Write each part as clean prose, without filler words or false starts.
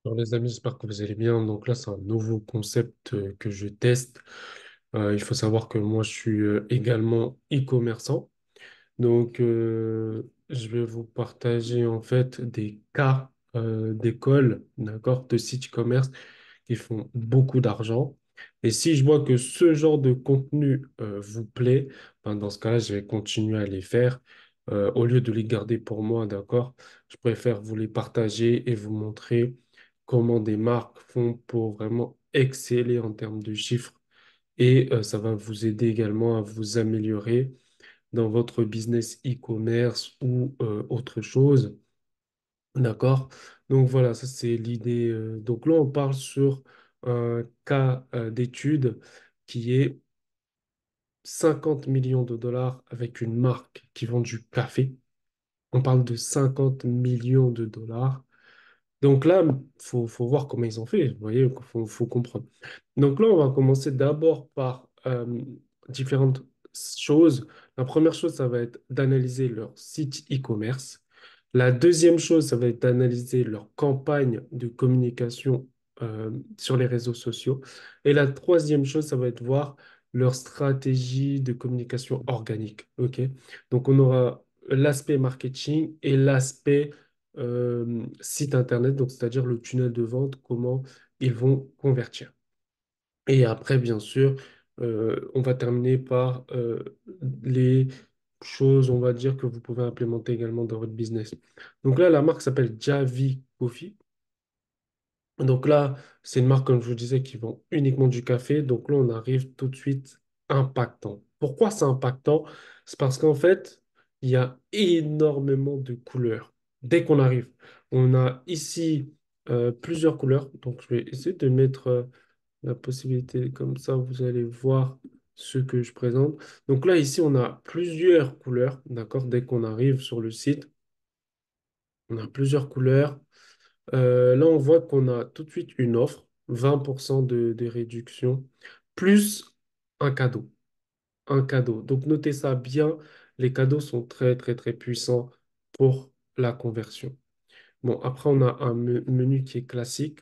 Alors les amis, j'espère que vous allez bien. Donc là, c'est un nouveau concept que je teste. Il faut savoir que moi, je suis également e-commerçant. Donc, je vais vous partager en fait des cas d'écoles, d'accord, de sites e-commerce qui font beaucoup d'argent. Et si je vois que ce genre de contenu vous plaît, ben, dans ce cas-là, je vais continuer à les faire. Au lieu de les garder pour moi, d'accord, je préfère vous les partager et vous montrer comment des marques font pour vraiment exceller en termes de chiffres. Et ça va vous aider également à vous améliorer dans votre business e-commerce ou autre chose. D'accord? Donc voilà, ça c'est l'idée. Donc là, on parle sur un cas d'étude qui est 50 millions de dollars avec une marque qui vend du café. On parle de 50 millions de dollars. Donc là, faut voir comment ils ont fait. Vous voyez, faut comprendre. Donc là, on va commencer d'abord par différentes choses. La première chose, ça va être d'analyser leur site e-commerce. La deuxième chose, ça va être d'analyser leur campagne de communication sur les réseaux sociaux. Et la troisième chose, ça va être voir leur stratégie de communication organique. OK? Donc, on aura l'aspect marketing et l'aspect site internet, donc c'est-à-dire le tunnel de vente, comment ils vont convertir. Et après, bien sûr, on va terminer par les choses, on va dire, que vous pouvez implémenter également dans votre business. Donc là, la marque s'appelle Javi Coffee. Donc là, c'est une marque, comme je vous disais, qui vend uniquement du café. Donc là, on arrive tout de suite impactant. Pourquoi c'est impactant? C'est parce qu'en fait, il y a énormément de couleurs. Dès qu'on arrive, on a ici plusieurs couleurs. Donc, je vais essayer de mettre la possibilité comme ça, vous allez voir ce que je présente. Donc là, ici, on a plusieurs couleurs. D'accord? Dès qu'on arrive sur le site, on a plusieurs couleurs. Là, on voit qu'on a tout de suite une offre, 20% de réduction, plus un cadeau. Un cadeau. Donc, notez ça bien. Les cadeaux sont très, très, très puissants pour la conversion. Bon, après, on a un menu qui est classique.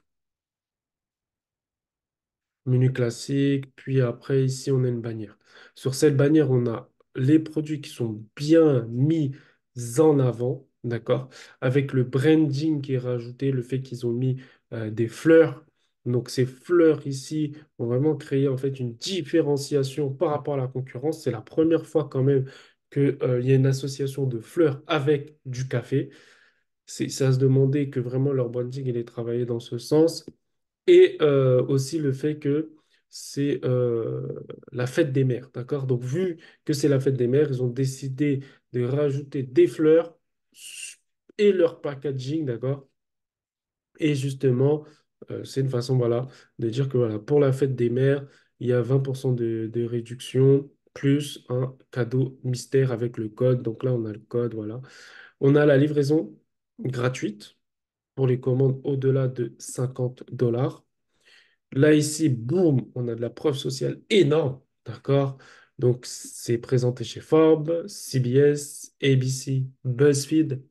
Menu classique, puis après, ici, on a une bannière. Sur cette bannière, on a les produits qui sont bien mis en avant, d'accord? Avec le branding qui est rajouté, le fait qu'ils ont mis des fleurs. Donc, ces fleurs ici ont vraiment créé en fait une différenciation par rapport à la concurrence. C'est la première fois quand même qu'il y a une association de fleurs avec du café. C'est à se demander que vraiment leur branding il est travaillé dans ce sens. Et aussi le fait que c'est la fête des mères, d'accord? Donc, vu que c'est la fête des mères, ils ont décidé de rajouter des fleurs et leur packaging, d'accord? Et justement, c'est une façon, voilà, de dire que voilà, pour la fête des mères, il y a 20% de réduction plus un cadeau mystère avec le code. Donc là, on a le code, voilà. On a la livraison gratuite pour les commandes au-delà de 50 dollars. Là, ici, boum, on a de la preuve sociale énorme, d'accord? Donc, c'est présenté chez Forbes, CBS, ABC, BuzzFeed.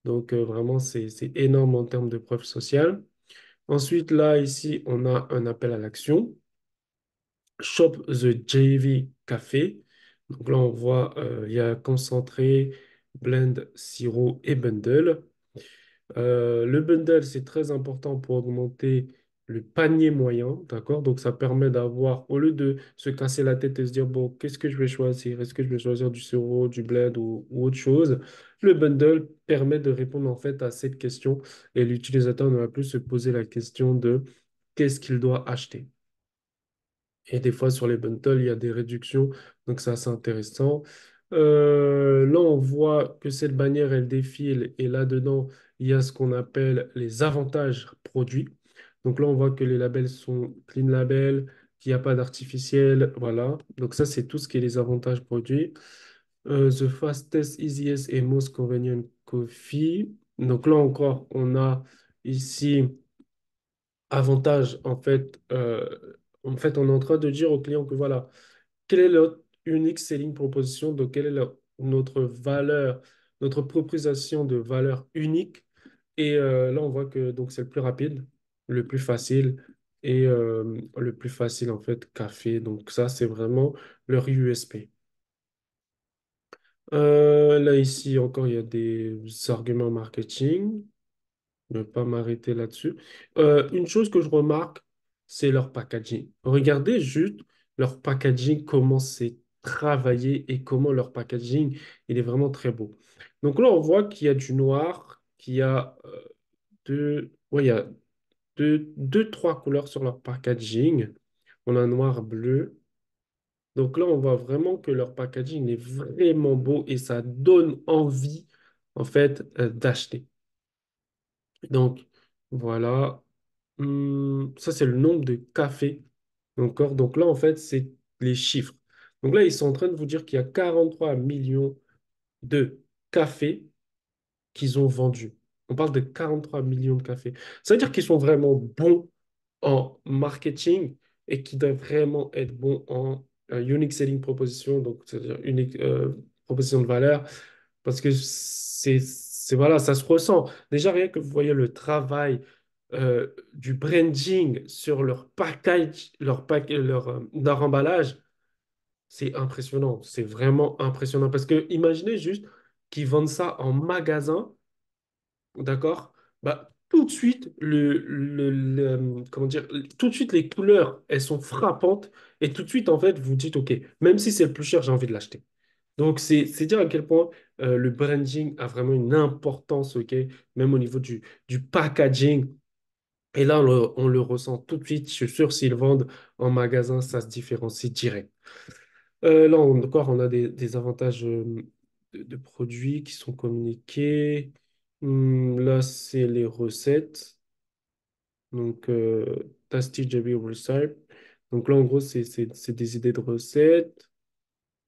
Donc, vraiment, c'est énorme en termes de preuve sociale. Ensuite, là, ici, on a un appel à l'action. Shop the JV Café. Donc là, on voit, il y a concentré, blend, sirop et bundle. Le bundle, c'est très important pour augmenter le panier moyen, d'accord? Donc, ça permet d'avoir, au lieu de se casser la tête et se dire, bon, qu'est-ce que je vais choisir? Est-ce que je vais choisir du sirop, du blend ou autre chose? Le bundle permet de répondre en fait à cette question et l'utilisateur ne va plus se poser la question de qu'est-ce qu'il doit acheter. Et des fois, sur les bundles, il y a des réductions, donc c'est assez intéressant. Là, on voit que cette bannière, elle défile, et là-dedans, il y a ce qu'on appelle les avantages produits. Donc là, on voit que les labels sont clean label, qu'il n'y a pas d'artificiel, voilà. Donc ça, c'est tout ce qui est les avantages produits. The fastest, easiest et most convenient coffee. Donc là encore, on a ici avantage, en fait, on est en train de dire au client que voilà, quelle est notre unique selling proposition, donc quelle est notre valeur, notre proposition de valeur unique. Et là, on voit que donc c'est le plus rapide. le plus facile et le plus facile en fait café. Donc ça, c'est vraiment leur USP. Là, ici, encore, il y a des arguments marketing. Ne pas m'arrêter là-dessus. Une chose que je remarque, c'est leur packaging. Regardez juste leur packaging, comment c'est travaillé et comment leur packaging, il est vraiment très beau. Donc là, on voit qu'il y a du noir, qu'il y a ouais, il y a trois couleurs sur leur packaging. On a un noir bleu. Donc là, on voit vraiment que leur packaging est vraiment beau et ça donne envie, en fait, d'acheter. Donc, voilà. Ça, c'est le nombre de cafés. Encore. Donc là, en fait, c'est les chiffres. Donc là, ils sont en train de vous dire qu'il y a 43 millions de cafés qu'ils ont vendus. On parle de 43 millions de cafés. Ça veut dire qu'ils sont vraiment bons en marketing et qu'ils doivent vraiment être bons en unique selling proposition, donc c'est-à-dire unique proposition de valeur, parce que voilà, ça se ressent. Déjà, rien que vous voyez le travail du branding sur leur package, leur emballage, c'est impressionnant. C'est vraiment impressionnant. Parce que imaginez juste qu'ils vendent ça en magasin, d'accord? Bah, tout de suite, comment dire, tout de suite, les couleurs, elles sont frappantes. Et tout de suite, en fait, vous dites, OK, même si c'est le plus cher, j'ai envie de l'acheter. Donc, c'est dire à quel point le branding a vraiment une importance, OK, même au niveau du packaging. Et là, on le ressent tout de suite. Je suis sûr, s'ils vendent en magasin, ça se différencie direct. Là, encore, on a des avantages de produits qui sont communiqués. Là, c'est les recettes. Donc, Tasty JB Recipe. Donc là, en gros, c'est des idées de recettes.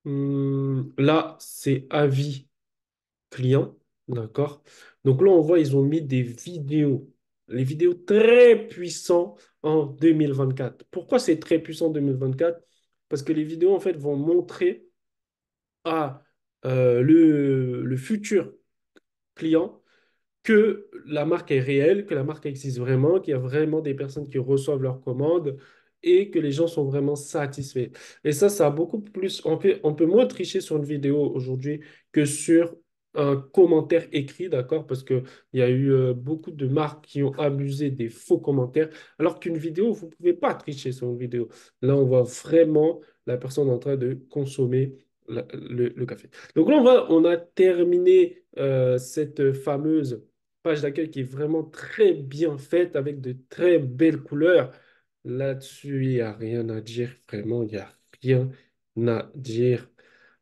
Là, c'est avis client. D'accord? Donc là, on voit, ils ont mis des vidéos. Les vidéos très puissantes en 2024. Pourquoi c'est très puissant en 2024? Parce que les vidéos, en fait, vont montrer à le futur client que la marque est réelle, que la marque existe vraiment, qu'il y a vraiment des personnes qui reçoivent leurs commandes et que les gens sont vraiment satisfaits. Et ça a beaucoup plus, on peut moins tricher sur une vidéo aujourd'hui que sur un commentaire écrit, d'accord? Parce qu'il y a eu beaucoup de marques qui ont abusé des faux commentaires, alors qu'une vidéo, vous ne pouvez pas tricher sur une vidéo. Là, on voit vraiment la personne en train de consommer le café. Donc là, on a terminé cette fameuse page d'accueil qui est vraiment très bien faite avec de très belles couleurs. Là-dessus, il n'y a rien à dire, vraiment, il n'y a rien à dire.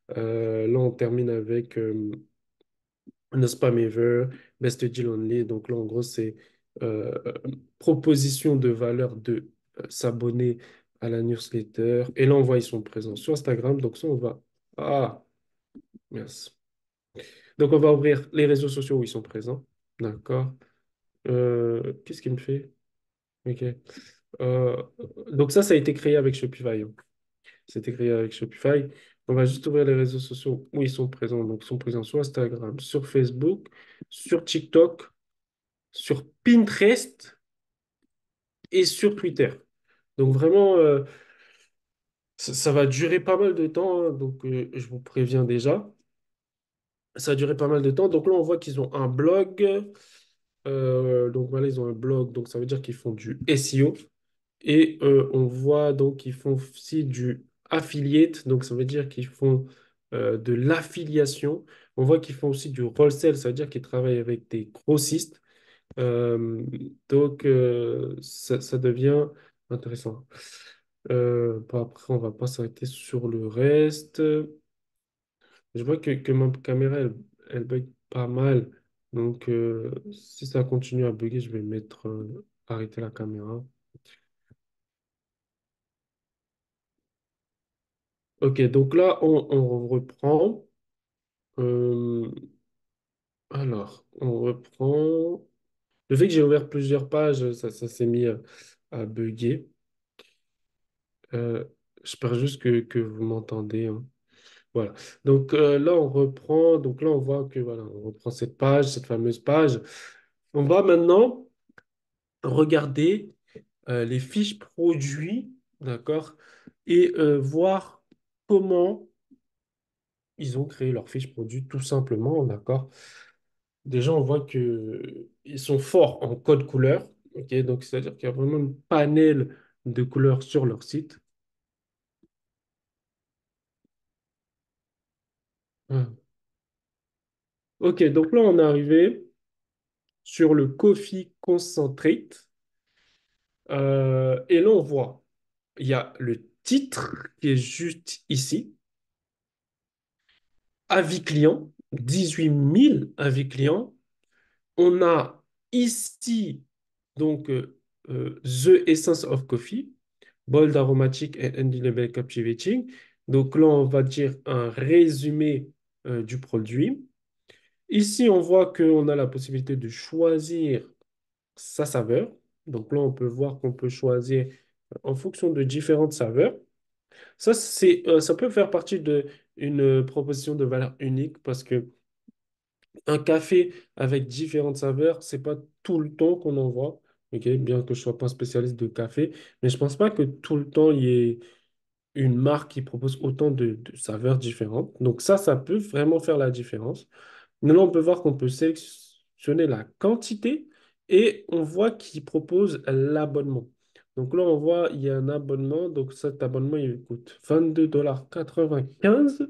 Là, on termine avec No Spam Ever, Best Deal Only. Donc là, en gros, c'est proposition de valeur de s'abonner à la newsletter. Et là, on voit, ils sont présents sur Instagram. Donc ça, on va... Ah, merci. Donc, on va ouvrir les réseaux sociaux où ils sont présents. D'accord. Qu'est-ce qu'il me fait? Ok. Euh, donc ça a été créé avec Shopify, hein. C'était créé avec Shopify. On va juste ouvrir les réseaux sociaux où ils sont présents. Donc, ils sont présents sur Instagram, sur Facebook, sur TikTok, sur Pinterest et sur Twitter. Donc, vraiment, ça va durer pas mal de temps, hein. Donc, je vous préviens déjà. Ça a duré pas mal de temps. Donc là, on voit qu'ils ont un blog. Donc voilà, ils ont un blog. Donc, ça veut dire qu'ils font du SEO. Et on voit donc qu'ils font aussi du affiliate, donc ça veut dire qu'ils font de l'affiliation. On voit qu'ils font aussi du wholesale, ça veut dire qu'ils travaillent avec des grossistes. Euh, donc ça devient intéressant. Bon, après, on va pas s'arrêter sur le reste. Je vois que ma caméra, elle bug pas mal. Donc si ça continue à bugger, je vais mettre arrêter la caméra. Ok, donc là, on reprend. Euh, alors, on reprend. Le fait que j'ai ouvert plusieurs pages, ça s'est mis à bugger. Euh, J'espère juste que vous m'entendez, hein. Voilà. Donc là, on reprend. Donc là, on voit que voilà, on reprend cette page, cette fameuse page. On va maintenant regarder les fiches produits, d'accord, et voir comment ils ont créé leurs fiches produits, tout simplement, d'accord. Déjà, on voit que ils sont forts en code couleur, ok, donc c'est-à-dire qu'il y a vraiment un panel de couleurs sur leur site. Hmm. Ok, donc là, on est arrivé sur le Coffee Concentrate. Et là, on voit, il y a le titre qui est juste ici. Avis client, 18 000 avis clients. On a ici, donc, The Essence of Coffee, bold aromatic and undeniable captivating. Donc là, on va dire un résumé du produit. Ici, on voit qu'on a la possibilité de choisir sa saveur. Donc là, on peut voir qu'on peut choisir en fonction de différentes saveurs. Ça peut faire partie d'une proposition de valeur unique parce que un café avec différentes saveurs, c'est pas tout le temps qu'on en voit. Ok, bien que je sois pas un spécialiste de café, mais je pense pas que tout le temps il y ait une marque qui propose autant de saveurs différentes. Donc ça peut vraiment faire la différence. Maintenant, on peut voir qu'on peut sélectionner la quantité et on voit qu'il propose l'abonnement. Donc là, on voit il y a un abonnement. Donc cet abonnement, il coûte 22,95 $.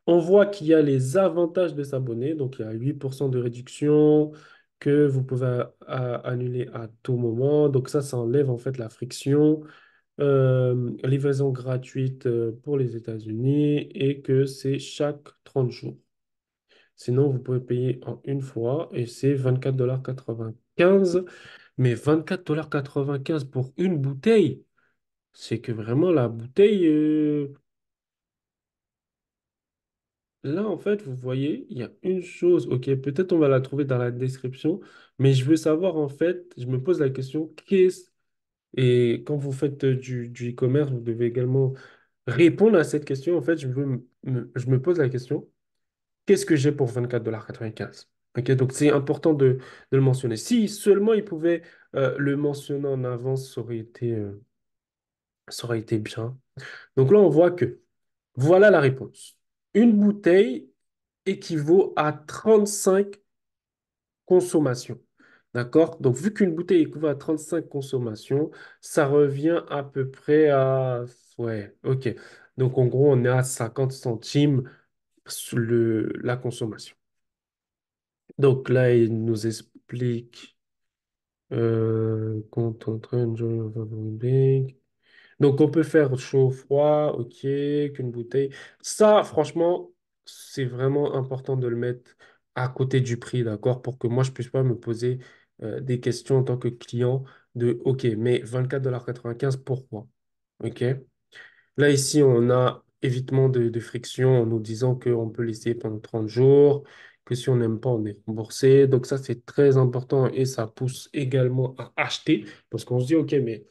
On voit qu'il y a les avantages de s'abonner. Donc il y a 8% de réduction que vous pouvez annuler à tout moment. Donc ça enlève en fait la friction. Livraison gratuite pour les États-Unis et que c'est chaque 30 jours. Sinon, vous pouvez payer en une fois et c'est 24,95 $. Mais 24,95 $ pour une bouteille, c'est que vraiment la bouteille, là en fait, vous voyez, il y a une chose, ok, peut-être on va la trouver dans la description, mais je veux savoir en fait, je me pose la question, et quand vous faites du e-commerce, vous devez également répondre à cette question. En fait, je me pose la question. Qu'est-ce que j'ai pour 24,95 $? Ok, donc c'est important de le mentionner. Si seulement il pouvait le mentionner en avance, ça aurait été bien. Donc là, on voit que voilà la réponse. Une bouteille équivaut à 35 consommations. D'accord? Donc, vu qu'une bouteille équivaut à 35 consommations, ça revient à peu près à... Ouais, ok. Donc, en gros, on est à 50 centimes sur la consommation. Donc là, il nous explique content enjoy overloading. Donc on peut faire chaud, froid, ok, qu'une bouteille. Ça, franchement, c'est vraiment important de le mettre à côté du prix, d'accord, pour que moi, je puisse pas me poser des questions en tant que client de, ok, mais 24,95 $, pourquoi? Ok. Là, ici, on a évitement de friction en nous disant qu'on peut laisser pendant 30 jours, que si on n'aime pas, on est remboursé. Donc ça, c'est très important et ça pousse également à acheter parce qu'on se dit, OK, mais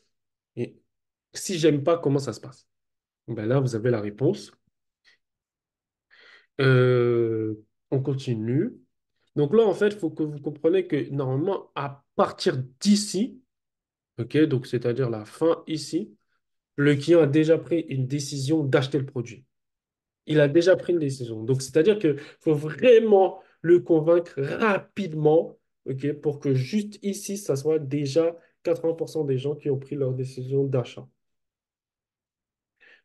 si j'aime pas, comment ça se passe? Ben là, vous avez la réponse. Euh, on continue. Donc là, en fait, il faut que vous compreniez que normalement, à partir d'ici, OK, donc c'est-à-dire la fin ici, le client a déjà pris une décision d'acheter le produit. Il a déjà pris une décision. Donc, c'est-à-dire qu'il faut vraiment le convaincre rapidement, ok, pour que juste ici, ça soit déjà 80% des gens qui ont pris leur décision d'achat.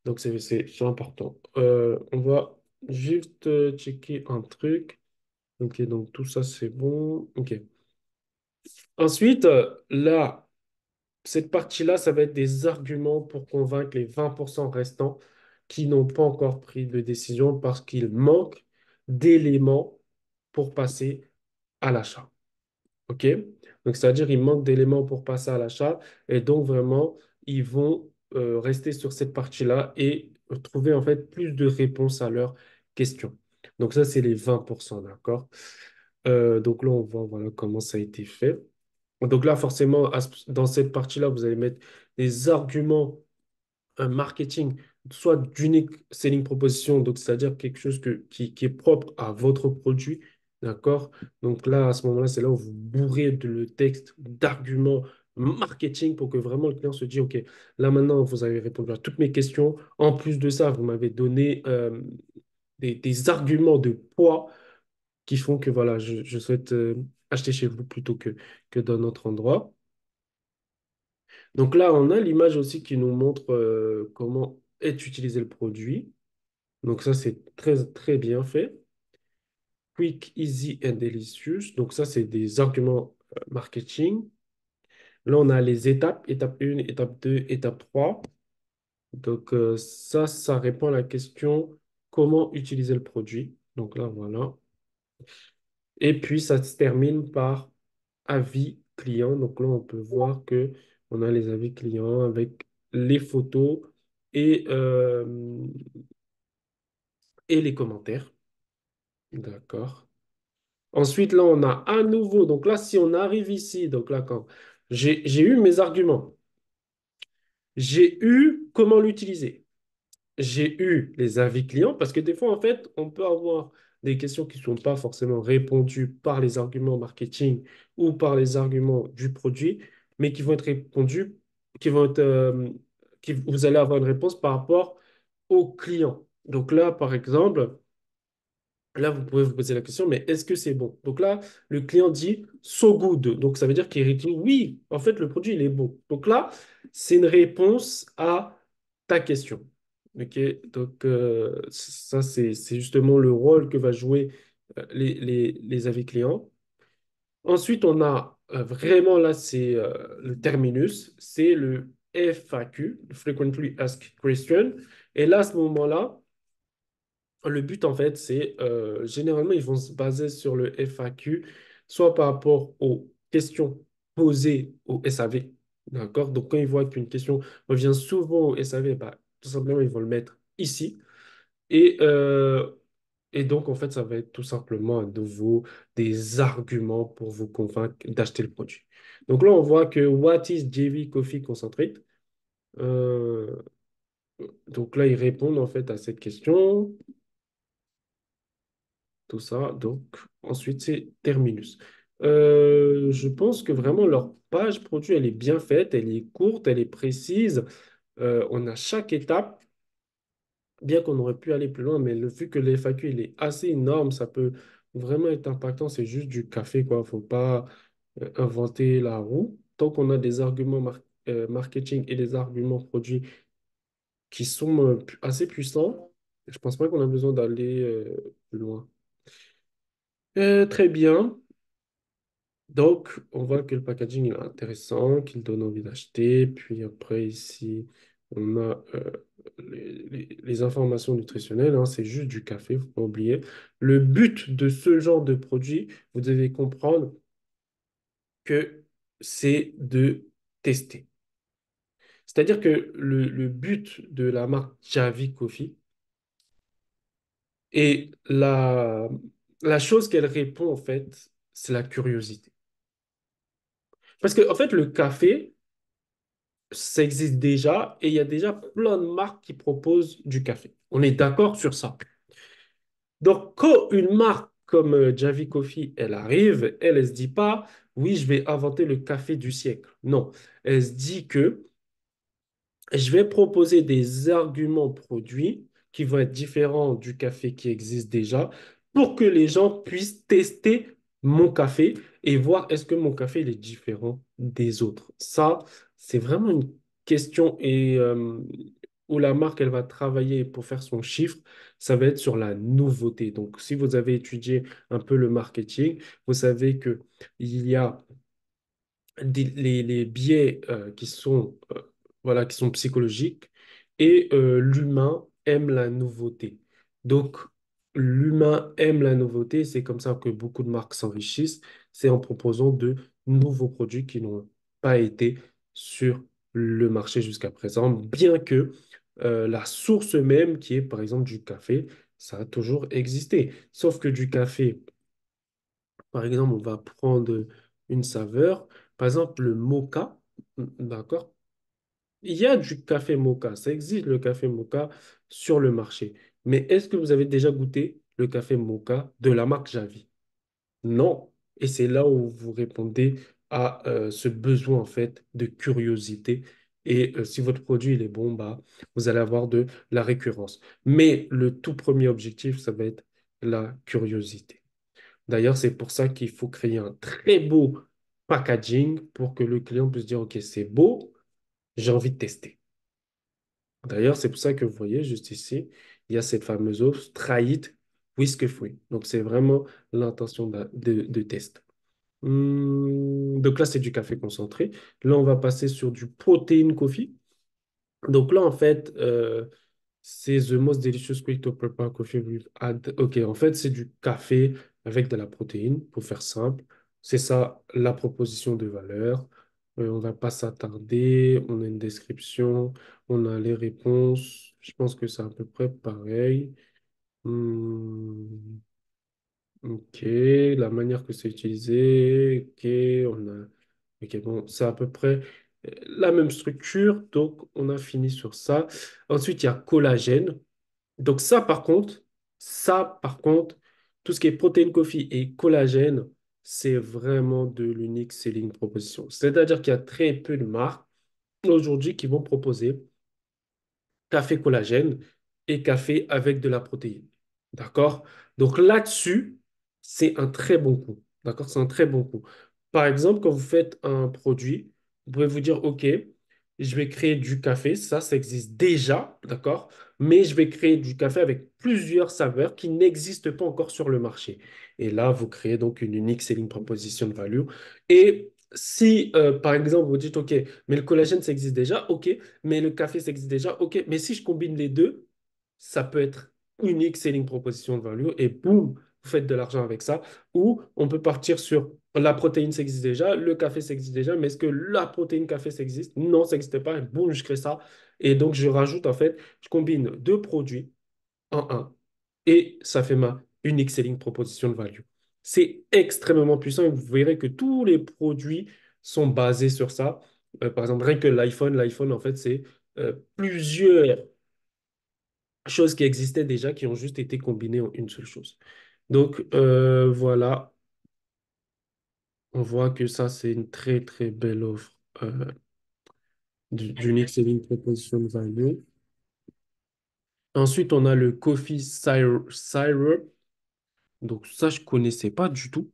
Donc, c'est important. On va juste checker un truc. Ok, donc tout ça, c'est bon. Ok. Ensuite, là, cette partie-là, ça va être des arguments pour convaincre les 20% restants qui n'ont pas encore pris de décision parce qu'il manque d'éléments pour passer à l'achat. OK? Donc, c'est-à-dire il manque d'éléments pour passer à l'achat et donc vraiment, ils vont rester sur cette partie-là et trouver en fait plus de réponses à leurs questions. Donc, ça, c'est les 20%, d'accord? Donc là, on voit voilà, comment ça a été fait. Donc là, forcément, dans cette partie-là, vous allez mettre des arguments, un marketing, soit d'unique selling proposition, donc c'est-à-dire quelque chose qui est propre à votre produit, D'accord? Donc là, à ce moment-là, c'est là où vous bourrez le texte d'arguments marketing pour que vraiment le client se dise, OK, là maintenant, vous avez répondu à toutes mes questions. En plus de ça, vous m'avez donné des arguments de poids qui font que voilà, je souhaite acheter chez vous plutôt que dans notre endroit. Donc là, on a l'image aussi qui nous montre comment est utilisé le produit. Donc ça, c'est très, très bien fait. Quick, easy and delicious. Donc ça, c'est des arguments marketing. Là, on a les étapes, étape 1, étape 2, étape 3. Donc ça, ça répond à la question comment utiliser le produit. Donc là, voilà. Et puis, ça se termine par avis client. Donc là, on peut voir que on a les avis clients avec les photos et, euh, et les commentaires. D'accord. Ensuite, là, on a à nouveau. Donc là, si on arrive ici, donc là, quand j'ai eu mes arguments, j'ai eu comment l'utiliser. J'ai eu les avis clients parce que des fois, en fait, on peut avoir des questions qui ne sont pas forcément répondues par les arguments marketing ou par les arguments du produit, mais qui vont être répondues, qui vont être, vous allez avoir une réponse par rapport au client. Donc là, par exemple, là, vous pouvez vous poser la question, mais est-ce que c'est bon? Donc là, le client dit so good. Donc ça veut dire qu'il dit oui, en fait, le produit, il est bon. Donc là, c'est une réponse à ta question. OK? Donc ça, c'est justement le rôle que va jouer les avis clients. Ensuite, on a vraiment là, c'est le terminus, c'est le FAQ, le Frequently Asked Question. Et là, à ce moment-là, le but, en fait, c'est généralement, ils vont se baser sur le FAQ, soit par rapport aux questions posées au SAV. D'accord? Donc, quand ils voient qu'une question revient souvent au SAV, bah, tout simplement, ils vont le mettre ici. Et, euh, et donc, en fait, ça va être tout simplement à nouveau des arguments pour vous convaincre d'acheter le produit. Donc là, on voit que What is JV Coffee Concentrate? Euh, donc là, ils répondent en fait à cette question. Tout ça. Donc, ensuite, c'est Terminus. Je pense que vraiment leur page produit, elle est bien faite, elle est courte, elle est précise. On a chaque étape, bien qu'on aurait pu aller plus loin, mais le fait que le FAQ, il est assez énorme, ça peut vraiment être impactant. C'est juste du café, quoi. Faut pas inventer la roue. Tant qu'on a des arguments marketing et des arguments produits qui sont assez puissants, je pense pas qu'on a besoin d'aller plus loin. Très bien. Donc, on voit que le packaging est intéressant, qu'il donne envie d'acheter. Puis après, ici, on a les informations nutritionnelles, hein, c'est juste du café, il ne faut pas oublier. Le but de ce genre de produit, vous devez comprendre que c'est de tester. C'est-à-dire que le but de la marque Javi Coffee et la chose qu'elle répond, en fait, c'est la curiosité. Parce que, en fait, le café, ça existe déjà et il y a déjà plein de marques qui proposent du café. On est d'accord sur ça. Donc, quand une marque comme Javi Coffee, elle arrive, elle se dit pas, oui, je vais inventer le café du siècle. Non, elle se dit que je vais proposer des arguments produits qui vont être différents du café qui existe déjà pour que les gens puissent tester mon café et voir est-ce que mon café il est différent des autres. Ça, c'est vraiment une question où la marque elle va travailler pour faire son chiffre, ça va être sur la nouveauté. Donc, si vous avez étudié un peu le marketing, vous savez que il y a les biais voilà, qui sont psychologiques et l'humain aime la nouveauté. Donc, l'humain aime la nouveauté, c'est comme ça que beaucoup de marques s'enrichissent, c'est en proposant de nouveaux produits qui n'ont pas été sur le marché jusqu'à présent, bien que la source même, qui est par exemple du café, ça a toujours existé. Sauf que du café, par exemple, on va prendre une saveur. Par exemple, le mocha. D'accord? Il y a du café mocha. Ça existe le café mocha sur le marché. Mais est-ce que vous avez déjà goûté le café mocha de la marque Javi? Non. Et c'est là où vous répondez à ce besoin en fait de curiosité. Et si votre produit il est bon, bah, vous allez avoir de la récurrence. Mais le tout premier objectif, ça va être la curiosité. D'ailleurs, c'est pour ça qu'il faut créer un très beau packaging pour que le client puisse dire, OK, c'est beau, j'ai envie de tester. D'ailleurs, c'est pour ça que vous voyez juste ici, il y a cette fameuse offre Try It Whisk Free. Donc, c'est vraiment l'intention de test. Donc là, c'est du café concentré. Là, on va passer sur du protein coffee. Donc là, en fait, c'est The Most Delicious Quick to Prepare Coffee with Add. Ok, en fait, c'est du café avec de la protéine, pour faire simple. C'est ça la proposition de valeur. On va pas s'attarder. On a une description, on a les réponses. Je pense que c'est à peu près pareil. Hmm, ok, la manière que c'est utilisé. Ok, on a. Ok, bon, c'est à peu près la même structure. Donc, on a fini sur ça. Ensuite, il y a collagène. Donc ça par contre, tout ce qui est protéine coffee et collagène, c'est vraiment de l'unique selling proposition. C'est-à-dire qu'il y a très peu de marques aujourd'hui qui vont proposer café collagène et café avec de la protéine. D'accord? Donc là-dessus, c'est un très bon coup. D'accord? C'est un très bon coup. Par exemple, quand vous faites un produit, vous pouvez vous dire, OK, je vais créer du café. Ça existe déjà. D'accord? Mais je vais créer du café avec plusieurs saveurs qui n'existent pas encore sur le marché. Et là, vous créez donc une unique selling proposition de value. Et si, par exemple, vous dites, OK, mais le collagène, ça existe déjà, OK, mais le café, ça existe déjà. OK, mais si je combine les deux, ça peut être unique selling proposition de value et boum, vous faites de l'argent avec ça. Ou on peut partir sur la protéine, ça existe déjà, le café, ça existe déjà, mais est-ce que la protéine café, ça existe? Non, ça n'existe pas. Et boum, je crée ça. Et donc, je rajoute, en fait, je combine deux produits en un. Et ça fait ma unique selling proposition de value. C'est extrêmement puissant et vous verrez que tous les produits sont basés sur ça. Par exemple, rien que l'iPhone, en fait, c'est plusieurs choses qui existaient déjà qui ont juste été combinées en une seule chose. Donc, voilà, on voit que ça, c'est une très, très belle offre d'unique selling proposition value. Ensuite, on a le Coffee Syrup. Donc, ça, je connaissais pas du tout.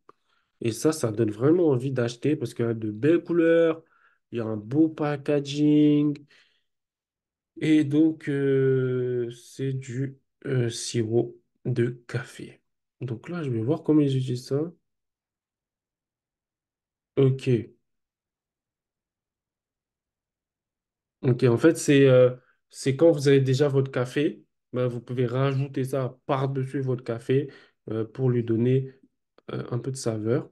Et ça donne vraiment envie d'acheter parce qu'il y a de belles couleurs, il y a un beau packaging. Et donc, c'est du sirop de café. Donc là, je vais voir comment ils utilisent ça. Ok. Ok, en fait, c'est quand vous avez déjà votre café, ben, vous pouvez rajouter ça par-dessus votre café pour lui donner un peu de saveur.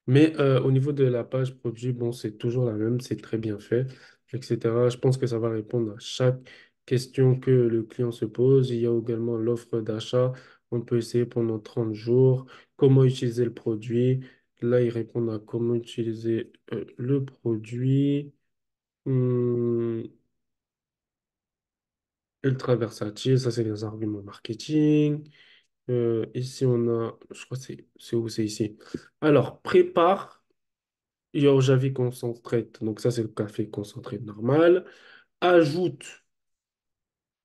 Mais au niveau de la page produit, bon, c'est toujours la même, c'est très bien fait, etc. Je pense que ça va répondre à chaque question que le client se pose. Il y a également l'offre d'achat. On peut essayer pendant 30 jours. Comment utiliser le produit? Là, ils répondent à comment utiliser le produit. Hum, ultra versatile, ça c'est les arguments marketing. Ici, on a, je crois que c'est où c'est ici. Alors, prépare. Yorjavi concentrate, donc ça c'est le café concentré normal. Ajoute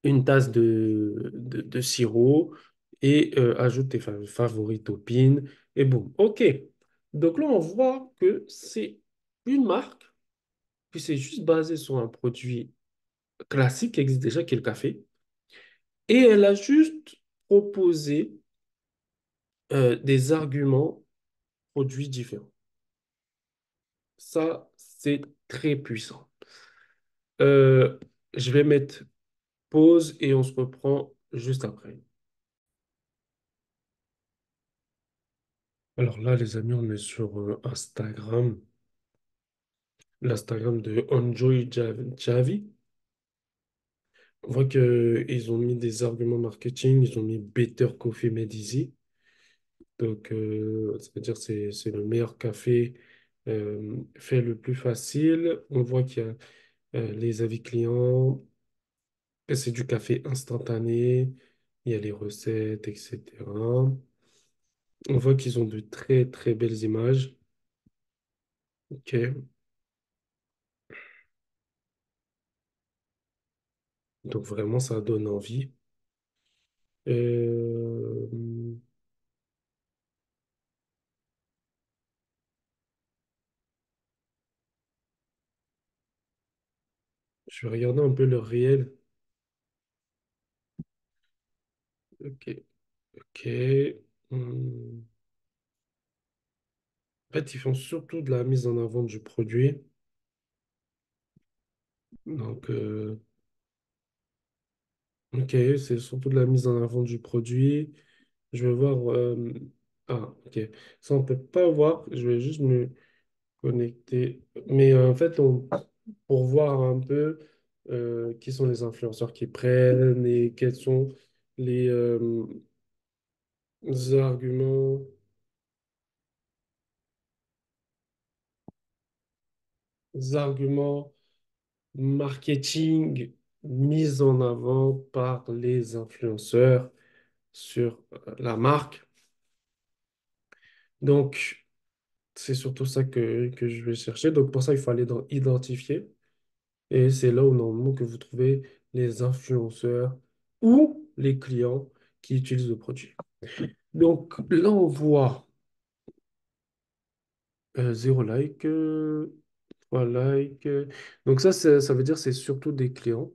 une tasse de sirop et ajoute tes favoris toppings et boum. OK. Donc là, on voit que c'est une marque qui s'est juste basée sur un produit classique qui existe déjà, qui est le café. Et elle a juste proposé des arguments produits différents. Ça, c'est très puissant. Euh, je vais mettre pause et on se reprend juste après. Alors là, les amis, on est sur Instagram, l'Instagram de Enjoy Javi. On voit qu'ils ont mis des arguments marketing, ils ont mis Better Coffee Made Easy. Donc, ça veut dire que c'est le meilleur café fait le plus facile. On voit qu'il y a les avis clients, que c'est du café instantané. Il y a les recettes, etc. On voit qu'ils ont de très très belles images. Ok, donc vraiment ça donne envie. Euh, je vais regarder un peu leur réel. Ok, ok. Hmm. En fait, ils font surtout de la mise en avant du produit. Donc, ok, c'est surtout de la mise en avant du produit. Je vais voir. Ah, ok. Ça, on peut pas voir. Je vais juste me connecter. Mais en fait, pour voir un peu qui sont les influenceurs qui prennent et quels sont les arguments, les arguments marketing mis en avant par les influenceurs sur la marque. Donc, c'est surtout ça que je vais chercher. Donc, pour ça, il faut aller dans Identifier. Et c'est là où, normalement, que vous trouvez les influenceurs ou les clients qui utilisent le produit. Donc, là, on voit 0 like, 3 likes. Donc, ça veut dire que c'est surtout des clients.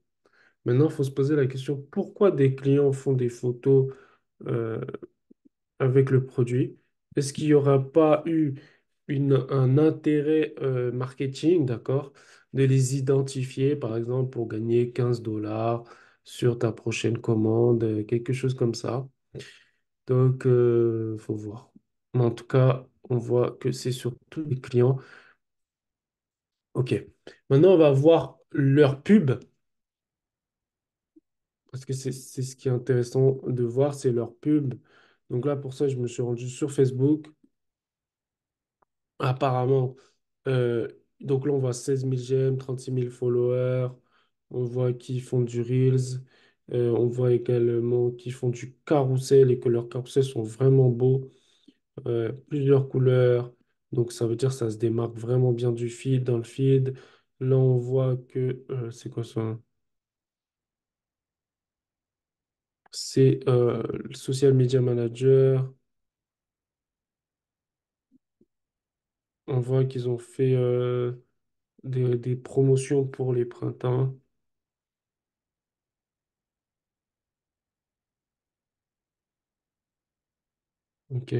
Maintenant, il faut se poser la question, pourquoi des clients font des photos euh, avec le produit? Est-ce qu'il n'y aura pas eu un intérêt marketing, d'accord, de les identifier, par exemple, pour gagner 15 dollars sur ta prochaine commande, quelque chose comme ça. Donc, il faut voir. Mais en tout cas, on voit que c'est surtout les clients. OK. Maintenant, on va voir leur pub, parce que c'est ce qui est intéressant de voir, c'est leur pub. Donc là, pour ça, je me suis rendu sur Facebook. Apparemment, euh, donc là, on voit 16 000 j'aime, 36 000 followers. On voit qu'ils font du Reels. On voit également qu'ils font du carrousel et que leurs carrousels sont vraiment beaux. Plusieurs couleurs. Donc, ça veut dire que ça se démarque vraiment bien du feed, dans le feed. Là, on voit que, c'est quoi ça? C'est le Social Media Manager. On voit qu'ils ont fait des promotions pour les printemps. Ok.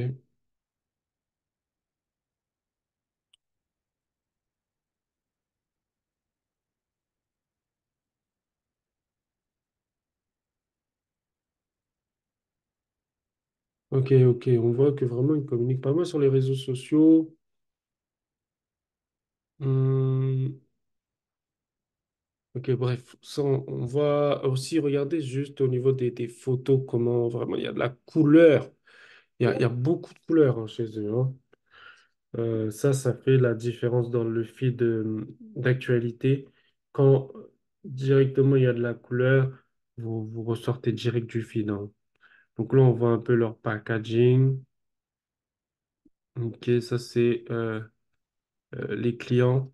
Ok, ok. On voit que vraiment, ils communiquent pas mal sur les réseaux sociaux. Hum, ok, bref. Ça, on va aussi regarder juste au niveau des photos, comment vraiment il y a de la couleur. Il y a beaucoup de couleurs hein, chez eux. Hein. Ça fait la différence dans le feed d'actualité. Quand directement il y a de la couleur, vous ressortez direct du feed. Hein. Donc là, on voit un peu leur packaging. Ok, ça c'est les clients.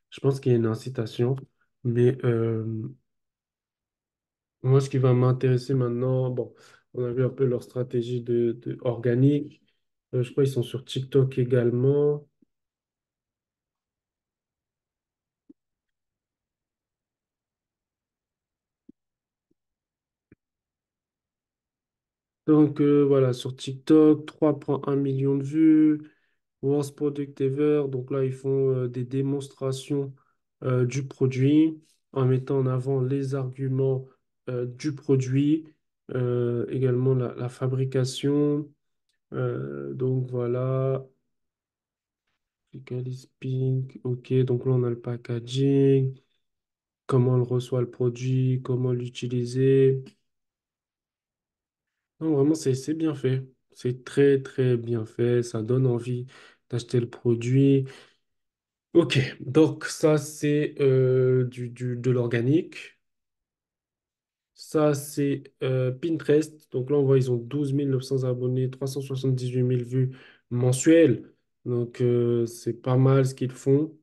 Je pense qu'il y a une incitation, mais moi, ce qui va m'intéresser maintenant, bon, on a vu un peu leur stratégie de organique. Je crois qu'ils sont sur TikTok également. Donc voilà, sur TikTok, 3,1 millions de vues. Worst Product Ever. Donc là, ils font des démonstrations du produit en mettant en avant les arguments du produit, également la fabrication. Donc voilà, Ficalis Pink. Ok, donc là, on a le packaging, comment on reçoit le produit, comment l'utiliser. Non, vraiment, c'est bien fait. C'est très, très bien fait. Ça donne envie d'acheter le produit. Ok, donc ça c'est de l'organique. Ça, c'est Pinterest. Donc là, on voit, ils ont 12 900 abonnés, 378 000 vues mensuelles. Donc, c'est pas mal ce qu'ils font.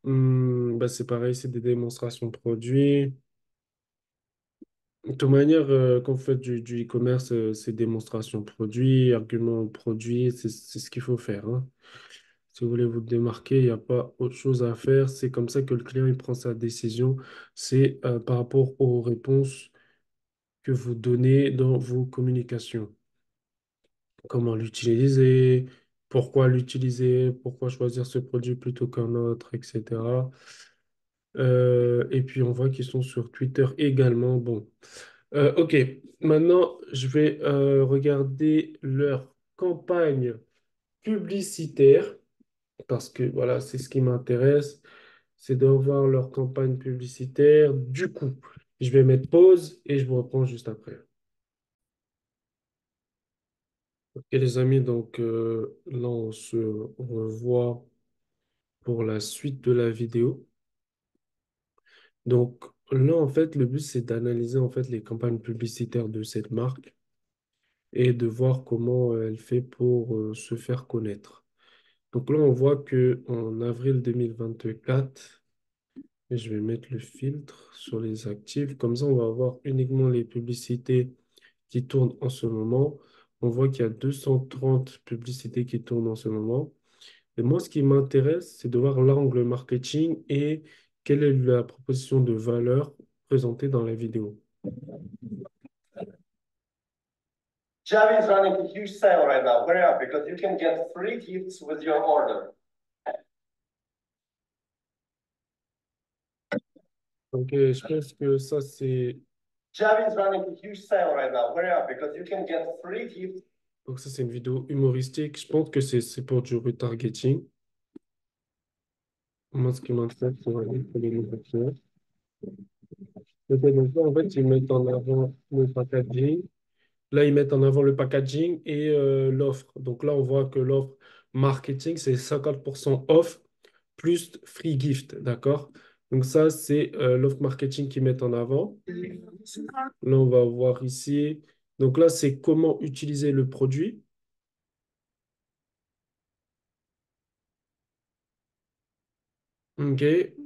Bah, c'est pareil, c'est des démonstrations de produits. De toute manière, quand vous faites du e-commerce, c'est démonstration de produits, argument produit, c'est ce qu'il faut faire, hein. Si vous voulez vous démarquer, il n'y a pas autre chose à faire. C'est comme ça que le client il prend sa décision. C'est par rapport aux réponses que vous donnez dans vos communications. Comment l'utiliser, pourquoi choisir ce produit plutôt qu'un autre, etc. Et puis on voit qu'ils sont sur Twitter également. Bon, ok. Maintenant, je vais regarder leur campagne publicitaire parce que voilà, c'est ce qui m'intéresse, c'est de voir leur campagne publicitaire. Du coup, je vais mettre pause et je vous reprends juste après. Ok, les amis, donc là, on se revoit pour la suite de la vidéo. Donc là, en fait, le but, c'est d'analyser en fait les campagnes publicitaires de cette marque et de voir comment elle fait pour se faire connaître. Donc là, on voit que en avril 2024, et je vais mettre le filtre sur les actifs. Comme ça, on va avoir uniquement les publicités qui tournent en ce moment. On voit qu'il y a 230 publicités qui tournent en ce moment. Et moi, ce qui m'intéresse, c'est de voir l'angle marketing et quelle est la proposition de valeur présentée dans la vidéo. Javi is running a huge sale right now. Hurry up because you can get free gifts with your order. Donc, je pense que ça, c'est Javi is running a huge sale right now. Hurry up because you can get free gifts. donc ça, c'est une vidéo humoristique. Je pense que c'est pour du retargeting. Moi, ce qui m'intéresse, c'est vraiment pour les nouveaux clients. Ok, donc là, en fait, ils mettent en avant le packaging. Là, ils mettent en avant le packaging et l'offre. Donc là, on voit que l'offre marketing, c'est 50% off plus free gift, d'accord? Donc ça, c'est l'offre marketing qu'ils mettent en avant. Là, on va voir ici. Donc là, c'est comment utiliser le produit. OK.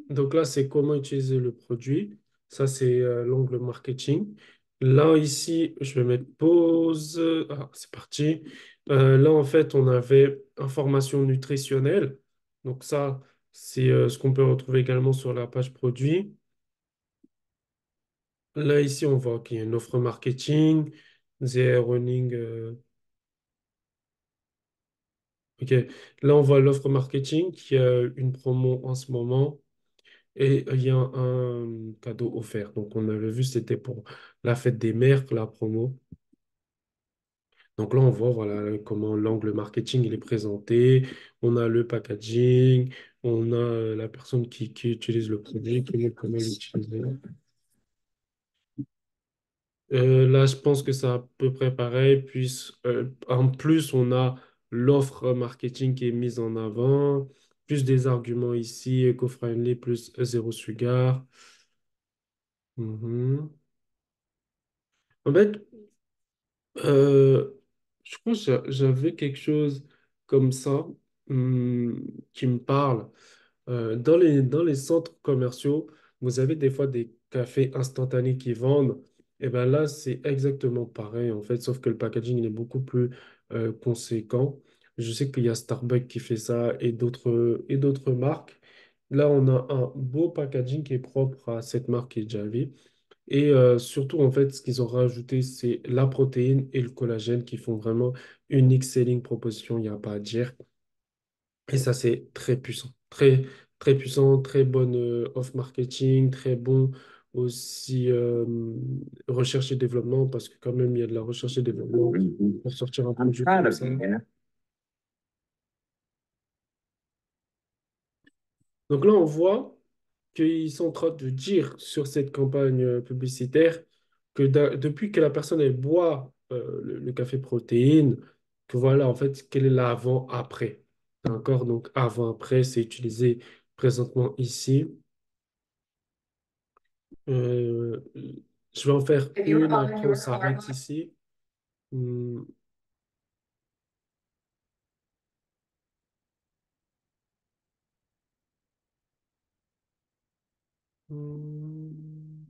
Donc là, c'est comment utiliser le produit. Ça, c'est l'onglet marketing. Là, ici, je vais mettre pause. Ah, c'est parti. Là, en fait, on avait information nutritionnelle. Donc ça, c'est ce qu'on peut retrouver également sur la page produit. Là, ici, on voit qu'il y a une offre marketing. The running. OK. Là, on voit l'offre marketing qui a une promo en ce moment. Et il y a un cadeau offert. Donc, on avait vu, c'était pour la fête des mères, la promo. Donc là, on voit voilà, comment l'angle marketing il est présenté. On a le packaging, on a la personne qui utilise le produit, qui montre comment l'utiliser. Là, je pense que c'est à peu près pareil. Puis, en plus, on a l'offre marketing qui est mise en avant, plus des arguments ici, eco-friendly, plus zéro sugar. Mhm. En fait, Euh, je pense que j'avais quelque chose comme ça qui me parle. Dans les centres commerciaux, vous avez des fois des cafés instantanés qui vendent. Et bien là, c'est exactement pareil en fait, sauf que le packaging il est beaucoup plus conséquent. Je sais qu'il y a Starbucks qui fait ça et d'autres marques. Là, on a un beau packaging qui est propre à cette marque qui est Javi. Et surtout, en fait, ce qu'ils ont rajouté, c'est la protéine et le collagène qui font vraiment une excellente proposition, il n'y a pas à dire. Et ça, c'est très puissant. Très, très puissant, très bonne off marketing, très bon aussi recherche et développement, parce que quand même, il y a de la recherche et développement pour sortir un produit comme ça. Donc là, on voit qu'ils sont en train de dire sur cette campagne publicitaire que depuis que la personne elle boit le café protéine, que voilà en fait quel est l'avant-après. D'accord? Donc avant-après, c'est utilisé présentement ici. Euh, Je vais en faire If you were une, on après on your car, s'arrête ici. Hmm, hmm.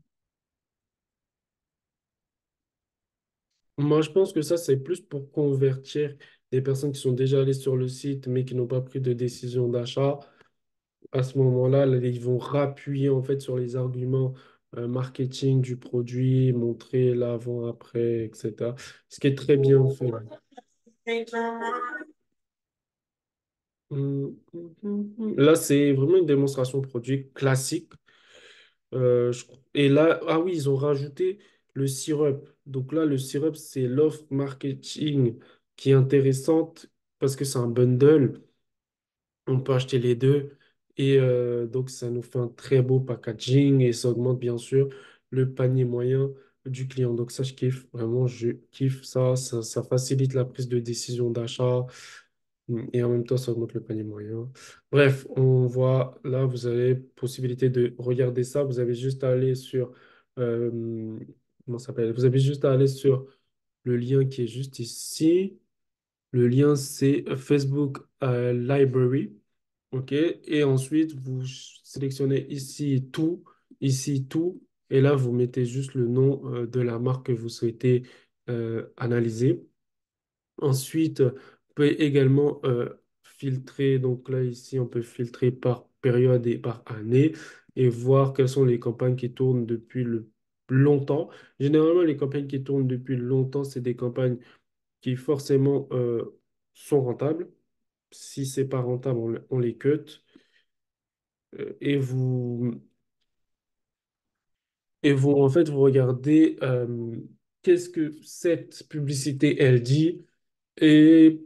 Moi, je pense que ça, c'est plus pour convertir des personnes qui sont déjà allées sur le site, mais qui n'ont pas pris de décision d'achat. À ce moment-là, là, ils vont rappuyer en fait sur les arguments marketing du produit, montrer l'avant, après, etc. Ce qui est très bien fait. Là, c'est vraiment une démonstration produit classique. Et là, ah oui, ils ont rajouté le syrup. Donc là, le syrup, c'est l'offre marketing qui est intéressante parce que c'est un bundle. On peut acheter les deux. Et donc, ça nous fait un très beau packaging et ça augmente bien sûr le panier moyen du client. Donc, ça, je kiffe. Vraiment, je kiffe ça. Ça facilite la prise de décision d'achat. Et en même temps, ça augmente le panier moyen. Bref, on voit là, vous avez possibilité de regarder ça. Vous avez juste à aller sur, comment ça s'appelle? Vous avez juste à aller sur le lien qui est juste ici. Le lien, c'est Facebook Library. OK? Et ensuite, vous sélectionnez ici tout. Et là, vous mettez juste le nom de la marque que vous souhaitez analyser. Ensuite, vous pouvez également filtrer. Donc là, ici, on peut filtrer par période et par année et voir quelles sont les campagnes qui tournent depuis le longtemps. Généralement, les campagnes qui tournent depuis longtemps, c'est des campagnes qui forcément sont rentables. Si c'est pas rentable, on les cut. Et en fait, vous regardez qu'est-ce que cette publicité, elle dit et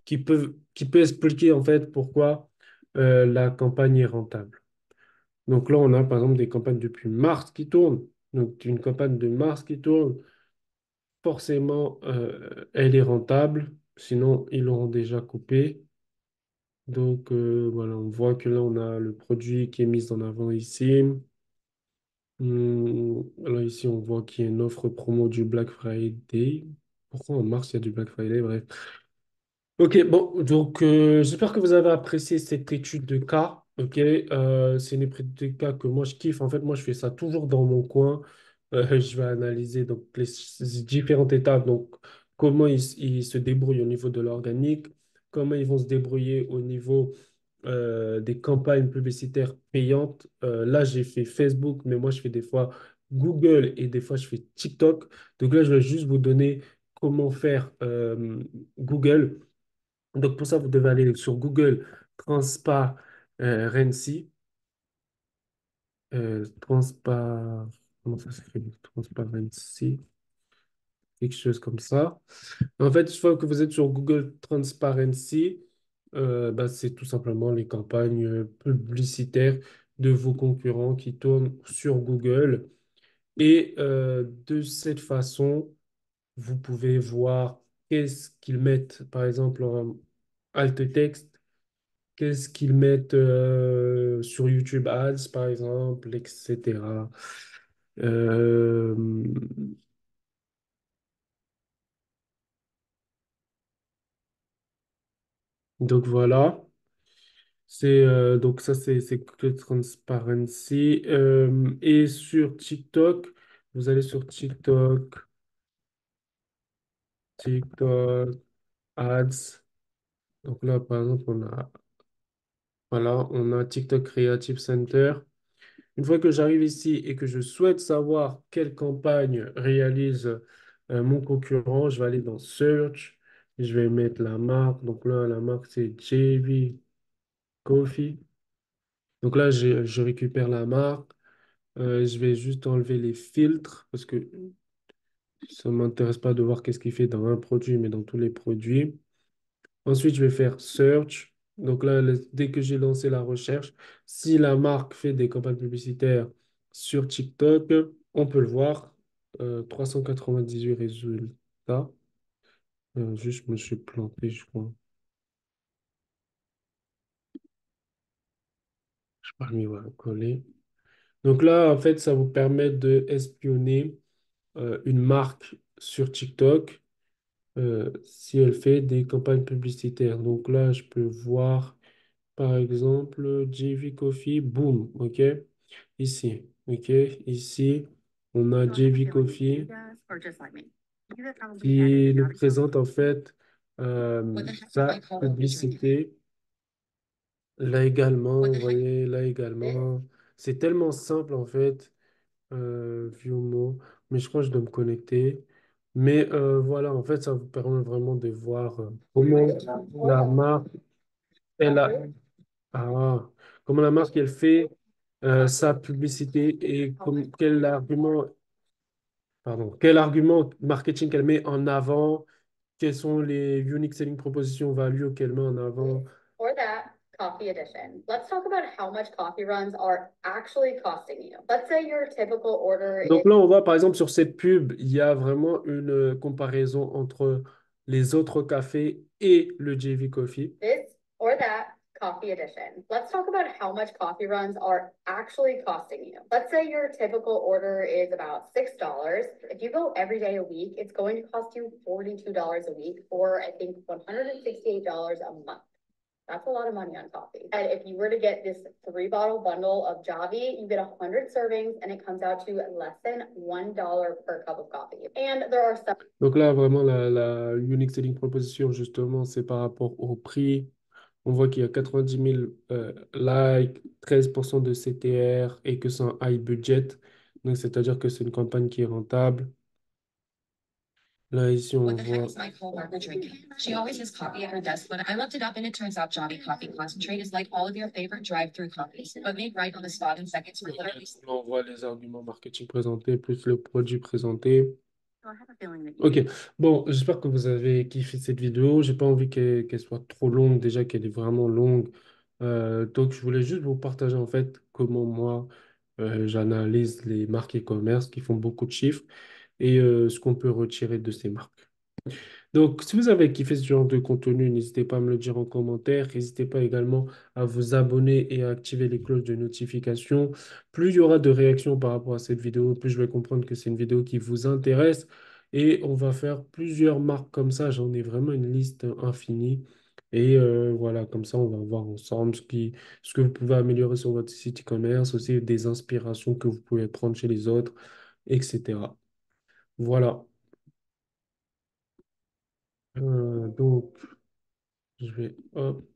qui peut expliquer en fait pourquoi la campagne est rentable. Donc là, on a par exemple des campagnes depuis mars qui tournent. Donc une campagne de mars qui tourne, forcément, elle est rentable. Sinon, ils l'auront déjà coupé. Donc voilà, on voit que là, on a le produit qui est mis en avant ici. Alors ici, on voit qu'il y a une offre promo du Black Friday. Pourquoi en mars, il y a du Black Friday? Bref. Ok, bon, donc j'espère que vous avez apprécié cette étude de cas. Ok, c'est une étude de cas que moi je kiffe. En fait, moi je fais ça toujours dans mon coin. Je vais analyser donc les différentes étapes. Donc, comment ils se débrouillent au niveau de l'organique, comment ils vont se débrouiller au niveau des campagnes publicitaires payantes. Là, j'ai fait Facebook, mais moi je fais des fois Google et des fois je fais TikTok. Donc là, je vais juste vous donner comment faire Google. Donc pour ça, vous devez aller sur Google Transparency. Comment ça s'écrit? Transparency, quelque chose comme ça. En fait, une fois que vous êtes sur Google Transparency, bah, c'est tout simplement les campagnes publicitaires de vos concurrents qui tournent sur Google. Et de cette façon, vous pouvez voir qu'est-ce qu'ils mettent, par exemple, en alt texte. Qu'est-ce qu'ils mettent sur YouTube Ads, par exemple, etc. Euh, donc voilà. Donc ça c'est Google Transparency. Et sur TikTok, vous allez sur TikTok Ads. Donc là, par exemple, on a TikTok Creative Center. Une fois que j'arrive ici et que je souhaite savoir quelle campagne réalise mon concurrent, je vais aller dans Search, je vais mettre la marque. Donc là, la marque, c'est JV Coffee. Donc là, je récupère la marque. Je vais juste enlever les filtres parce que ça ne m'intéresse pas de voir qu'est-ce qu'il fait dans un produit, mais dans tous les produits. Ensuite, je vais faire Search. Donc là, dès que j'ai lancé la recherche, si la marque fait des campagnes publicitaires sur TikTok, on peut le voir. 398 résultats. Juste, je me suis planté, je crois. Je sais pas mis, voilà, coller. Donc là, en fait, ça vous permet de espionner une marque sur TikTok si elle fait des campagnes publicitaires. Donc là, je peux voir, par exemple, JV Coffee, boom, OK? Ici, OK? Ici, on a JV Coffee qui nous présente en fait sa publicité. Là également, vous voyez, là également. C'est tellement simple en fait, Viomo, mais je crois que je dois me connecter. Mais voilà, en fait, ça vous permet vraiment de voir comment la marque, elle a, ah, comment la marque, elle fait sa publicité et quel argument marketing qu'elle met en avant, quels sont les unique selling propositions value qu'elle met en avant. For that coffee edition, let's talk about how much coffee runs are actually costing you. Let's say your typical order is Donc là, on voit par exemple sur cette pub, il y a vraiment une comparaison entre les autres cafés et le JV Coffee. this or that coffee edition. Let's talk about how much coffee runs are actually costing you. Let's say your typical order is about $6. If you go every day a week, it's going to cost you $42 a week, or I think $168 a month. That's a lot of money on coffee. And if you were to get this 3 bottle bundle of Javi, you get 100 servings and it comes out to less than $1 per cup of coffee. And there are some. Donc là, vraiment, la unique selling proposition, justement, c'est par rapport au prix. On voit qu'il y a 90 000 likes, 13% de CTR et que c'est un high budget. Donc, c'est-à-dire que c'est une campagne qui est rentable. Là, ici, on What the heck voit. is my coworker drinking? She always has coffee at her desk, but I looked it up and it turns out Johnny Coffee Concentrate is like all of your favorite drive-through coffees, but made right on the spot in seconds for literally. Là, on voit les arguments marketing présentés, plus le produit présenté. So I have a feeling that Ok, bon, j'espère que vous avez kiffé cette vidéo. J'ai pas envie qu'elle soit trop longue, déjà qu'elle est vraiment longue. Donc, je voulais juste vous partager en fait comment moi j'analyse les marques e-commerce qui font beaucoup de chiffres et ce qu'on peut retirer de ces marques. Donc, si vous avez kiffé ce genre de contenu, n'hésitez pas à me le dire en commentaire. N'hésitez pas également à vous abonner et à activer les cloches de notification. Plus il y aura de réactions par rapport à cette vidéo, plus je vais comprendre que c'est une vidéo qui vous intéresse. Et on va faire plusieurs marques comme ça. J'en ai vraiment une liste infinie. Et voilà, comme ça, on va voir ensemble ce que vous pouvez améliorer sur votre site e-commerce, aussi des inspirations que vous pouvez prendre chez les autres, etc. Voilà. Donc, je vais hop.